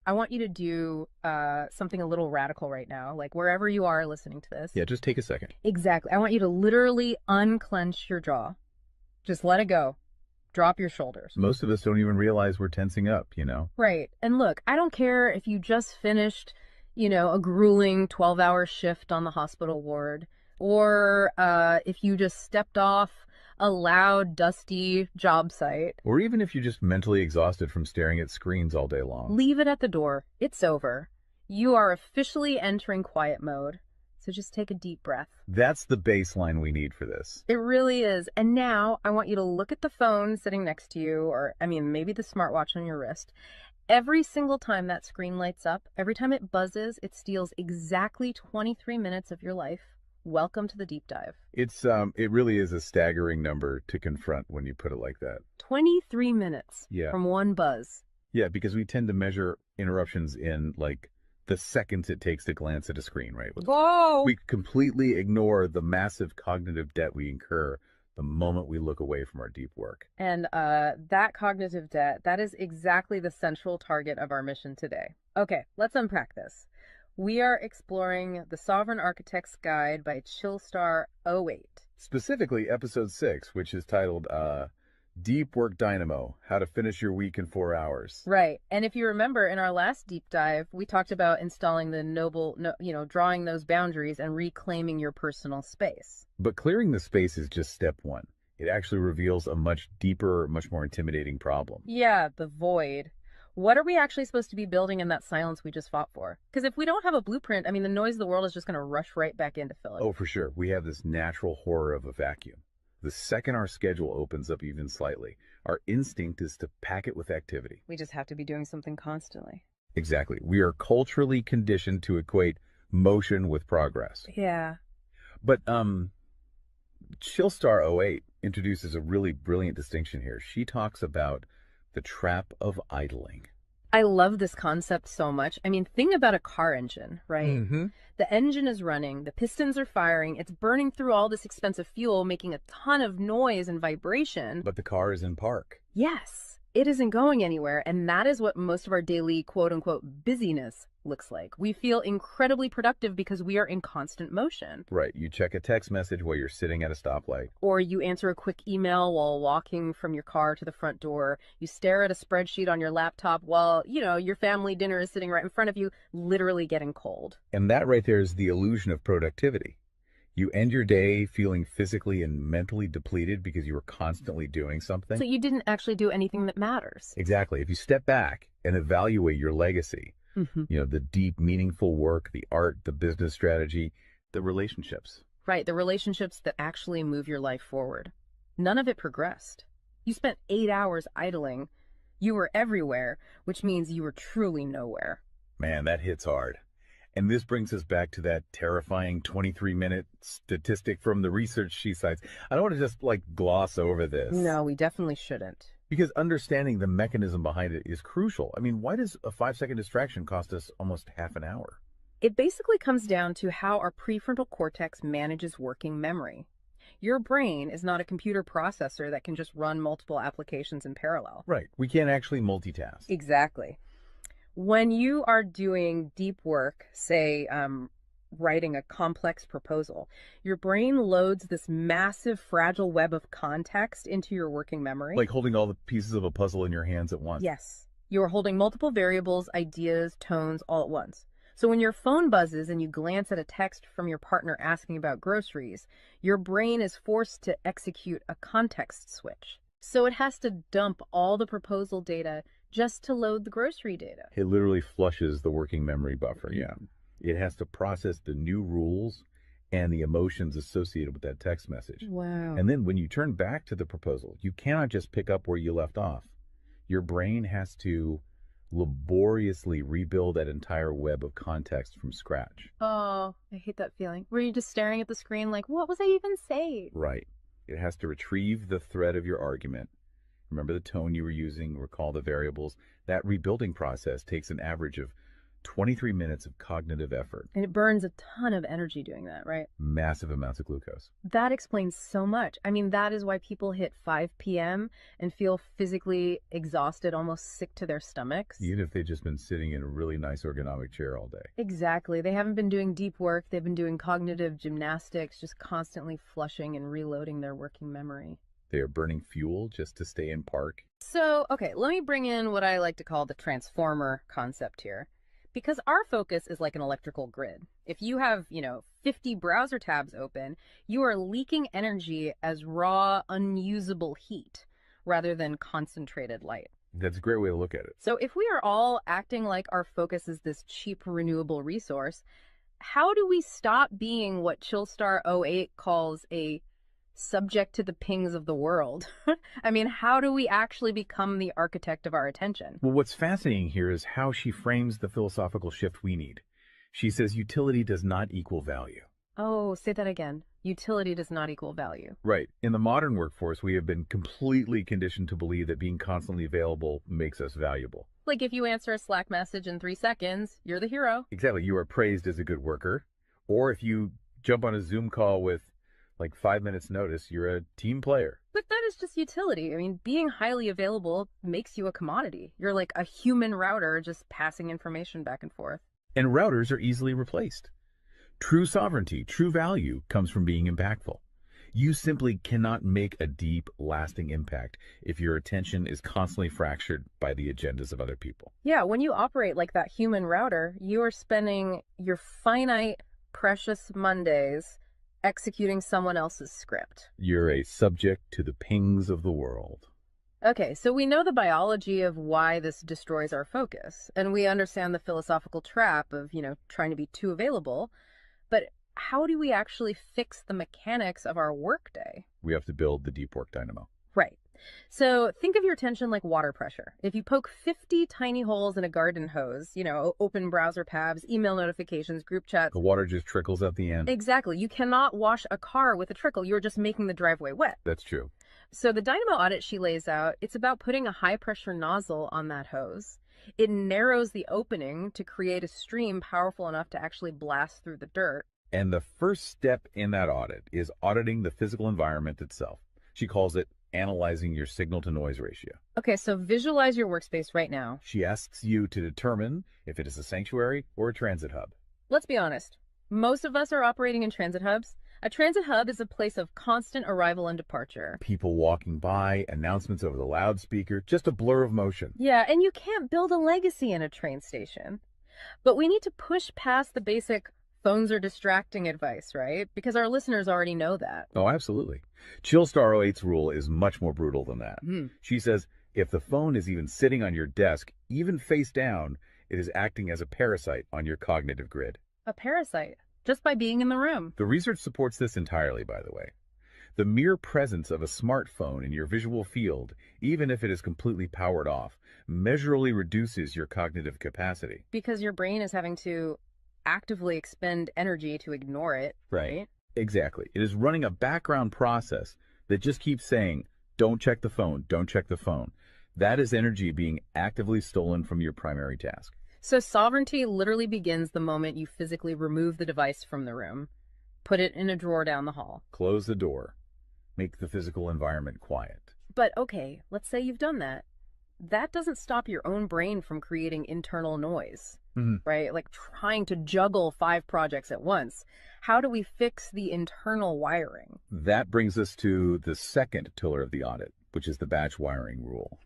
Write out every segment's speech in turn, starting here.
I want you to do something a little radical right now, like wherever you are listening to this. Yeah, just take a second. Exactly. I want you to literally unclench your jaw. Just let it go. Drop your shoulders. Most of us don't even realize we're tensing up, you know? Right. And look, I don't care if you just finished, a grueling 12-hour shift on the hospital ward, or if you just stepped off a loud, dusty job site. Or even if you're just mentally exhausted from staring at screens all day long. Leave it at the door. It's over. You are officially entering quiet mode. So just take a deep breath. That's the baseline we need for this. It really is. And now I want you to look at the phone sitting next to you, or maybe the smartwatch on your wrist. Every single time that screen lights up, every time it buzzes, it steals exactly 23 minutes of your life. Welcome to the deep dive. It really is a staggering number to confront when you put it like that. 23 minutes Yeah. from one buzz. Yeah, because we tend to measure interruptions in like the seconds it takes to glance at a screen, right? Whoa! We completely ignore the massive cognitive debt we incur the moment we look away from our deep work. And that cognitive debt, that is exactly the central target of our mission today. Okay, let's unpack this. We are exploring The Sovereign Architect's Guide by Chillstar 08. Specifically, episode 6, which is titled Deep Work Dynamo, How to Finish Your Week in 4 Hours. Right. And if you remember in our last deep dive, we talked about installing the drawing those boundaries and reclaiming your personal space. But clearing the space is just step one. It actually reveals a much deeper, much more intimidating problem. Yeah, the void. What are we actually supposed to be building in that silence we just fought for? Because if we don't have a blueprint, the noise of the world is just going to rush right back in to fill it. Oh, for sure. We have this natural horror of a vacuum. The second our schedule opens up even slightly, our instinct is to pack it with activity. We just have to be doing something constantly. Exactly. We are culturally conditioned to equate motion with progress. Yeah. But Chillstar 08 introduces a really brilliant distinction here. She talks about the trap of idling. I love this concept so much. Think about a car engine, right? Mm-hmm. The engine is running, the pistons are firing, it's burning through all this expensive fuel, making a ton of noise and vibration. But the car is in park. Yes, it isn't going anywhere, and that is what most of our daily quote-unquote busyness looks like. We feel incredibly productive because we are in constant motion. Right. You check a text message while you're sitting at a stoplight. Or you answer a quick email while walking from your car to the front door. You stare at a spreadsheet on your laptop while, your family dinner is sitting right in front of you, literally getting cold. And that right there is the illusion of productivity. You end your day feeling physically and mentally depleted because you were constantly doing something. So you didn't actually do anything that matters. Exactly. If you step back and evaluate your legacy, Mm-hmm. the deep, meaningful work, the art, the business strategy, the relationships. Right, the relationships that actually move your life forward. None of it progressed. You spent 8 hours idling. You were everywhere, which means you were truly nowhere. Man, that hits hard. And this brings us back to that terrifying 23-minute statistic from the research she cites. I don't want to just gloss over this. No, we definitely shouldn't. Because understanding the mechanism behind it is crucial. Why does a 5-second distraction cost us almost half an hour? It basically comes down to how our prefrontal cortex manages working memory. Your brain is not a computer processor that can just run multiple applications in parallel. Right. We can't actually multitask. Exactly. When you are doing deep work, say writing a complex proposal, your brain loads this massive fragile web of context into your working memory. Like holding all the pieces of a puzzle in your hands at once. Yes. You are holding multiple variables, ideas, tones all at once. So when your phone buzzes and you glance at a text from your partner asking about groceries, your brain is forced to execute a context switch. So it has to dump all the proposal data just to load the grocery data. It literally flushes the working memory buffer, yeah. It has to process the new rules and the emotions associated with that text message. Wow. And then when you turn back to the proposal, you cannot just pick up where you left off. Your brain has to laboriously rebuild that entire web of context from scratch. Oh, I hate that feeling. Were you just staring at the screen like, what was I even saying? Right. It has to retrieve the thread of your argument. Remember the tone you were using, recall the variables. That rebuilding process takes an average of 23 minutes of cognitive effort, And it burns a ton of energy doing that, right? massive amounts of glucose. That explains so much. I mean, that is why people hit 5 p.m. and feel physically exhausted, almost sick to their stomachs. Even if they've just been sitting in a really nice ergonomic chair all day. Exactly. They haven't been doing deep work. They've been doing cognitive gymnastics, just constantly flushing and reloading their working memory. They are burning fuel just to stay in park. So, okay, let me bring in what I like to call the transformer concept here. Because our focus is like an electrical grid. If you have, 50 browser tabs open, you are leaking energy as raw, unusable heat rather than concentrated light. That's a great way to look at it. So if we are all acting like our focus is this cheap renewable resource, how do we stop being what Chillstar '08 calls a subject to the pings of the world? I mean, how do we actually become the architect of our attention? Well, what's fascinating here is how she frames the philosophical shift we need. She says utility does not equal value. Oh, say that again. Utility does not equal value. Right. In the modern workforce, we have been completely conditioned to believe that being constantly available makes us valuable. Like if you answer a Slack message in 3 seconds, you're the hero. Exactly. You are praised as a good worker. Or if you jump on a Zoom call with like 5 minutes notice, you're a team player. But that is just utility. I mean, being highly available makes you a commodity. You're like a human router just passing information back and forth. And routers are easily replaced. True sovereignty, true value comes from being impactful. You simply cannot make a deep, lasting impact if your attention is constantly fractured by the agendas of other people. Yeah, when you operate like that human router, you are spending your finite, precious Mondays executing someone else's script. You're a subject to the pings of the world. Okay, so we know the biology of why this destroys our focus, and we understand the philosophical trap of, trying to be too available. But how do we actually fix the mechanics of our workday? We have to build the deep work dynamo. Right. So think of your attention like water pressure. If you poke 50 tiny holes in a garden hose, open browser tabs, email notifications, group chats. The water just trickles at the end. Exactly. You cannot wash a car with a trickle. You're just making the driveway wet. That's true. So the Dynamo Audit she lays out, it's about putting a high pressure nozzle on that hose. It narrows the opening to create a stream powerful enough to actually blast through the dirt. And the first step in that audit is auditing the physical environment itself. She calls it analyzing your signal-to-noise ratio. Okay, so visualize your workspace right now. She asks you to determine if it is a sanctuary or a transit hub. Let's be honest. Most of us are operating in transit hubs. A transit hub is a place of constant arrival and departure. People walking by, announcements over the loudspeaker, just a blur of motion. Yeah, and you can't build a legacy in a train station. But we need to push past the basic phones are distracting advice, right? Because our listeners already know that. Oh, absolutely. Chillstar '08's rule is much more brutal than that. She says if the phone is even sitting on your desk, even face down, it is acting as a parasite on your cognitive grid. A parasite, just by being in the room. The research supports this entirely, by the way. The mere presence of a smartphone in your visual field, even if it is completely powered off, measurably reduces your cognitive capacity. Because your brain is having to actively expend energy to ignore it, right? Exactly. It is running a background process that just keeps saying, don't check the phone, don't check the phone. That is energy being actively stolen from your primary task. So sovereignty literally begins the moment you physically remove the device from the room, put it in a drawer down the hall. Close the door. Make the physical environment quiet. But okay, let's say you've done that. That doesn't stop your own brain from creating internal noise, right? Like trying to juggle 5 projects at once. How do we fix the internal wiring? That brings us to the second pillar of the audit, which is the batch wiring rule.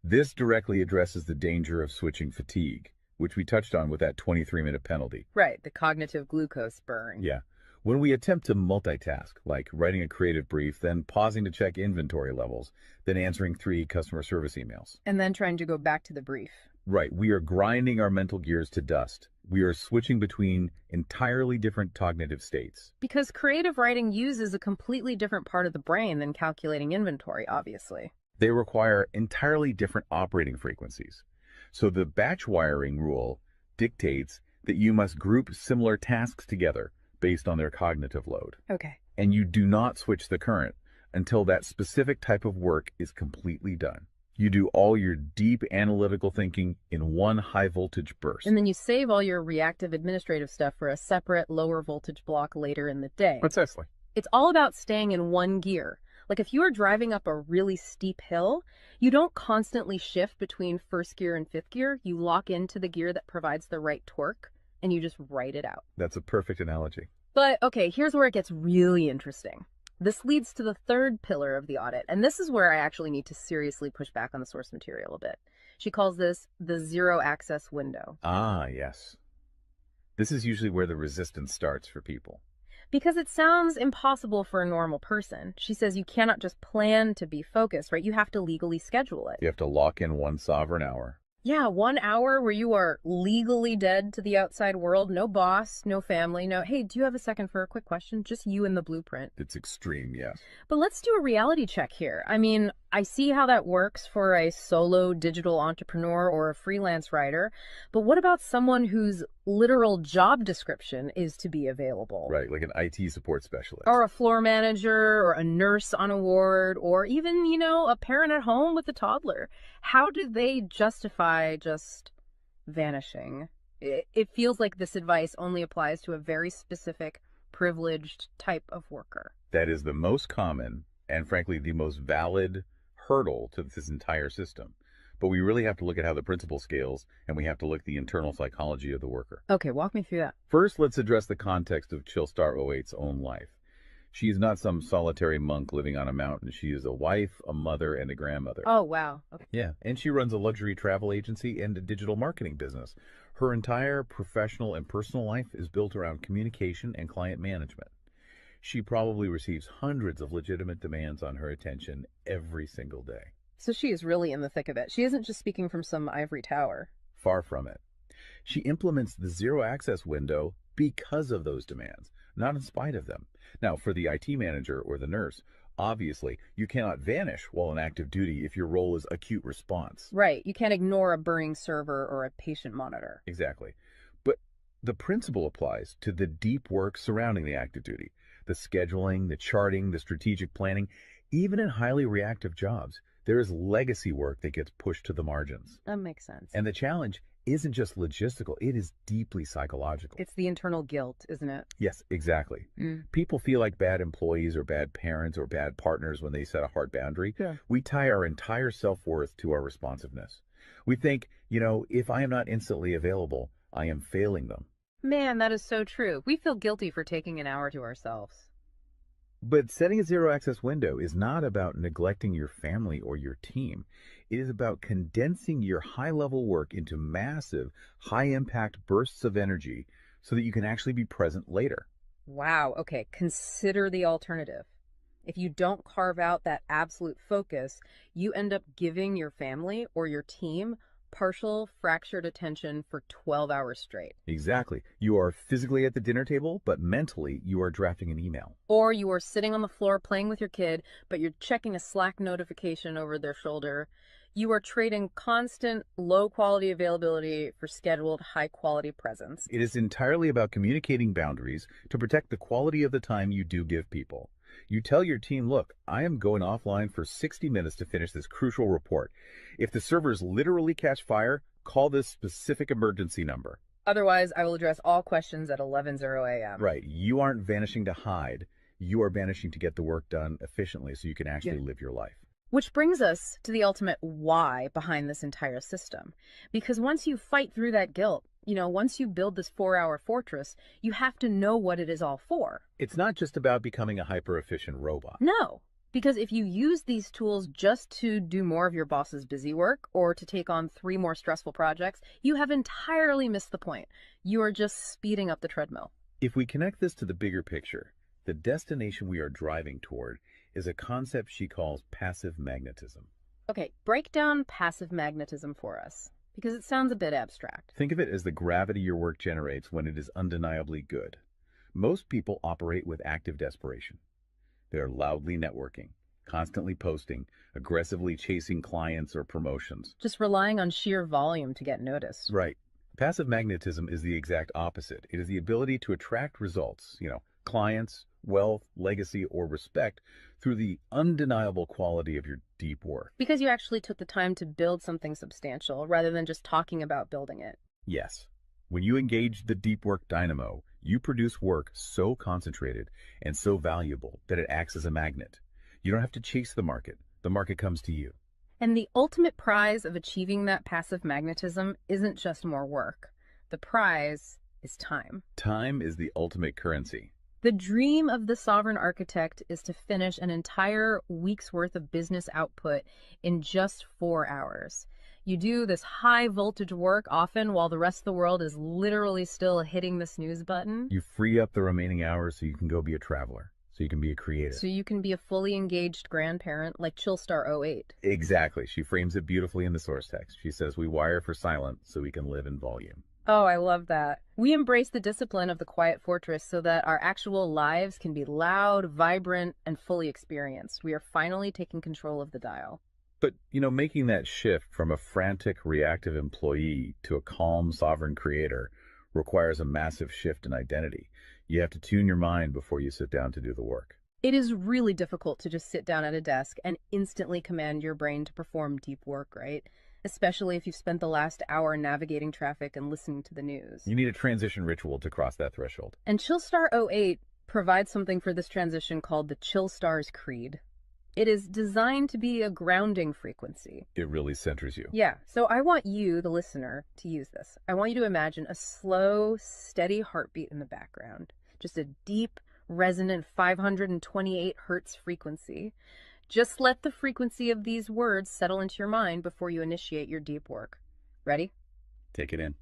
This directly addresses the danger of switching fatigue, which we touched on with that 23-minute penalty. Right, the cognitive glucose burn. Yeah. When we attempt to multitask, like writing a creative brief, then pausing to check inventory levels, then answering 3 customer service emails. And then trying to go back to the brief. Right. We are grinding our mental gears to dust. We are switching between entirely different cognitive states. Because creative writing uses a completely different part of the brain than calculating inventory, obviously. They require entirely different operating frequencies. So the batch wiring rule dictates that you must group similar tasks together based on their cognitive load. Okay. And you do not switch the current until that specific type of work is completely done. You do all your deep analytical thinking in one high voltage And burst. then you save all your reactive administrative stuff for a separate lower voltage block later in the day. Precisely. It's all about staying in one gear. Like if you are driving up a really steep hill, you don't constantly shift between first gear and fifth gear. You lock into the gear that provides the right torque and you just ride it out. That's a perfect analogy. But okay, here's where it gets really interesting. This leads to the third pillar of the audit, and this is where I actually need to seriously push back on the source material a bit. She calls this the zero access window. Ah, yes. This is usually where the resistance starts for people. Because it sounds impossible for a normal person. She says you cannot just plan to be focused, right? You have to legally schedule it. You have to lock in one sovereign hour. Yeah, 1 hour where you are legally dead to the outside world. No boss, no family, no, hey, do you have a second for a quick question? Just you and the blueprint. It's extreme, yes. But let's do a reality check here. I mean, I see how that works for a solo digital entrepreneur or a freelance writer, but what about someone whose literal job description is to be available? Right, like an IT support specialist. Or a floor manager, or a nurse on a ward, or even, a parent at home with a toddler. How do they justify just vanishing? It feels like this advice only applies to a very specific, privileged type of worker. That is the most common and, frankly, the most valid hurdle to this entire system. But we really have to look at how the principle scales, and we have to look at the internal psychology of the worker. Okay, walk me through that. First, let's address the context of Chillstar '08's own life. She is not some solitary monk living on a mountain. She is a wife, a mother, and a grandmother. Oh, wow. Okay. Yeah, and she runs a luxury travel agency and a digital marketing business. Her entire professional and personal life is built around communication and client management. She probably receives hundreds of legitimate demands on her attention every single day. So she is really in the thick of it. She isn't just speaking from some ivory tower. Far from it. She implements the zero access window because of those demands, not in spite of them. Now, for the IT manager or the nurse, obviously, you cannot vanish while on active duty if your role is acute response. Right. You can't ignore a burning server or a patient monitor. Exactly. But the principle applies to the deep work surrounding the active duty, the scheduling, the charting, the strategic planning. Even in highly reactive jobs, there is legacy work that gets pushed to the margins. That makes sense. And the challenge isn't just logistical, it is deeply psychological. It's the internal guilt, isn't it? Yes, exactly. People feel like bad employees or bad parents or bad partners when they set a hard boundary. Yeah. We tie our entire self-worth to our responsiveness. We think, if I am not instantly available, I am failing them. Man, that is so true. We feel guilty for taking an hour to ourselves. But setting a zero access window is not about neglecting your family or your team. It is about condensing your high level work into massive, high impact bursts of energy so that you can actually be present later. Wow. Okay. Consider the alternative. If you don't carve out that absolute focus, you end up giving your family or your team partial fractured attention for 12 hours straight. Exactly. You are physically at the dinner table, but mentally you are drafting an email. Or you are sitting on the floor playing with your kid, but you're checking a Slack notification over their shoulder. You are trading constant low quality availability for scheduled high quality presence. It is entirely about communicating boundaries to protect the quality of the time you do give people. You tell your team, look, I am going offline for 60 minutes to finish this crucial report. If the servers literally catch fire, call this specific emergency number. Otherwise, I will address all questions at 11:00 a.m. Right. You aren't vanishing to hide. You are vanishing to get the work done efficiently so you can actually live your life. Which brings us to the ultimate why behind this entire system. Because once you fight through that guilt, once you build this 4-hour fortress, you have to know what it is all for. It's not just about becoming a hyper-efficient robot. No, because if you use these tools just to do more of your boss's busy work or to take on 3 more stressful projects, you have entirely missed the point. You are just speeding up the treadmill. If we connect this to the bigger picture, the destination we are driving toward is a concept she calls passive magnetism. Okay, break down passive magnetism for us, because it sounds a bit abstract. Think of it as the gravity your work generates when it is undeniably good. Most people operate with active desperation. They are loudly networking, constantly posting, aggressively chasing clients or promotions. Just relying on sheer volume to get noticed. Right. Passive magnetism is the exact opposite. It is the ability to attract results, clients, wealth, legacy, or respect through the undeniable quality of your deep work. Because you actually took the time to build something substantial rather than just talking about building it. Yes. When you engage the deep work dynamo, you produce work so concentrated and so valuable that it acts as a magnet. You don't have to chase the market comes to you. And the ultimate prize of achieving that passive magnetism isn't just more work. The prize is time. Time is the ultimate currency. The dream of the sovereign architect is to finish an entire week's worth of business output in just 4 hours. You do this high voltage work often while the rest of the world is literally still hitting the snooze button. You free up the remaining hours so you can go be a traveler, so you can be a creative. So you can be a fully engaged grandparent like Chillstar 08. Exactly. She frames it beautifully in the source text. She says, we wire for silent so we can live in volume. Oh, I love that. We embrace the discipline of the quiet fortress so that our actual lives can be loud, vibrant, and fully experienced. We are finally taking control of the dial. But, making that shift from a frantic, reactive employee to a calm, sovereign creator requires a massive shift in identity. You have to tune your mind before you sit down to do the work. It is really difficult to just sit down at a desk and instantly command your brain to perform deep work, right? Especially if you've spent the last hour navigating traffic and listening to the news. You need a transition ritual to cross that threshold. And Chillstar 08 provides something for this transition called the Chillstar's Creed. It is designed to be a grounding frequency. It really centers you. Yeah, so I want you, the listener, to use this. I want you to imagine a slow, steady heartbeat in the background. Just a deep, resonant 528 hertz frequency. Just let the frequency of these words settle into your mind before you initiate your deep work. Ready? Take it in.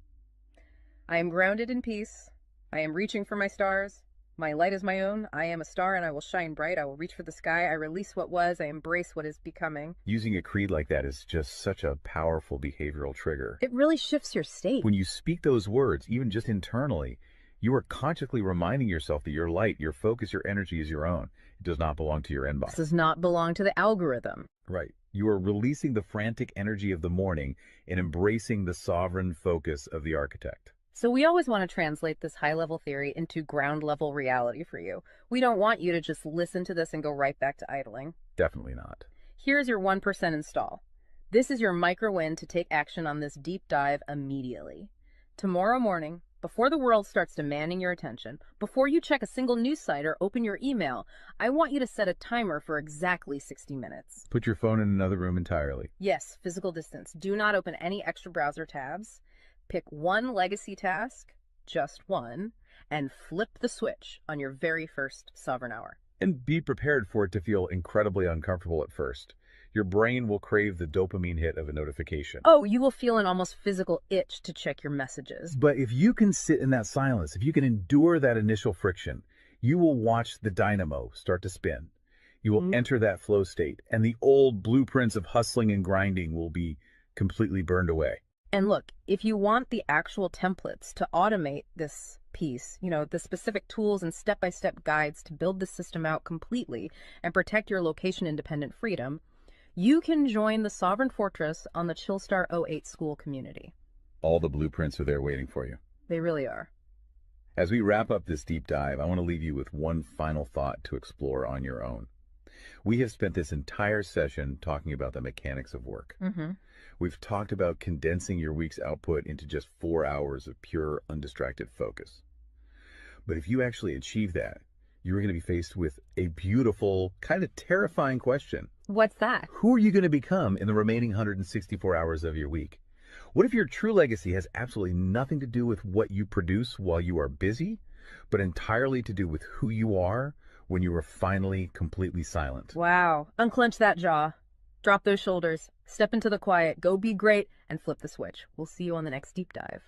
I am grounded in peace. I am reaching for my stars. My light is my own. I am a star and I will shine bright. I will reach for the sky. I release what was. I embrace what is becoming. Using a creed like that is just such a powerful behavioral trigger. It really shifts your state. When you speak those words, even just internally, you are consciously reminding yourself that your light, your focus, your energy is your own. It does not belong to your inbox. This does not belong to the algorithm. Right. You are releasing the frantic energy of the morning and embracing the sovereign focus of the architect. So we always want to translate this high-level theory into ground-level reality for you. We don't want you to just listen to this and go right back to idling. Definitely not. Here's your 1% install. This is your micro-win to take action on this deep dive immediately. Tomorrow morning, before the world starts demanding your attention, before you check a single news site or open your email, I want you to set a timer for exactly 60 minutes. Put your phone in another room entirely. Yes, physical distance. Do not open any extra browser tabs. Pick one legacy task, just one, and flip the switch on your very first sovereign hour. And be prepared for it to feel incredibly uncomfortable at first. Your brain will crave the dopamine hit of a notification. Oh, you will feel an almost physical itch to check your messages. But if you can sit in that silence, if you can endure that initial friction, you will watch the dynamo start to spin. You will enter that flow state, and the old blueprints of hustling and grinding will be completely burned away. And look, if you want the actual templates to automate this piece, the specific tools and step-by-step guides to build the system out completely and protect your location-independent freedom, you can join the Sovereign Fortress on the Chillstar 08 school community. All the blueprints are there waiting for you. They really are. As we wrap up this deep dive, I want to leave you with one final thought to explore on your own. We have spent this entire session talking about the mechanics of work. We've talked about condensing your week's output into just 4 hours of pure, undistracted focus. But if you actually achieve that, you're going to be faced with a beautiful, kind of terrifying question. What's that? Who are you going to become in the remaining 164 hours of your week? What if your true legacy has absolutely nothing to do with what you produce while you are busy, but entirely to do with who you are when you are finally completely silent? Wow. Unclench that jaw. Drop those shoulders. Step into the quiet. Go be great and flip the switch. We'll see you on the next deep dive.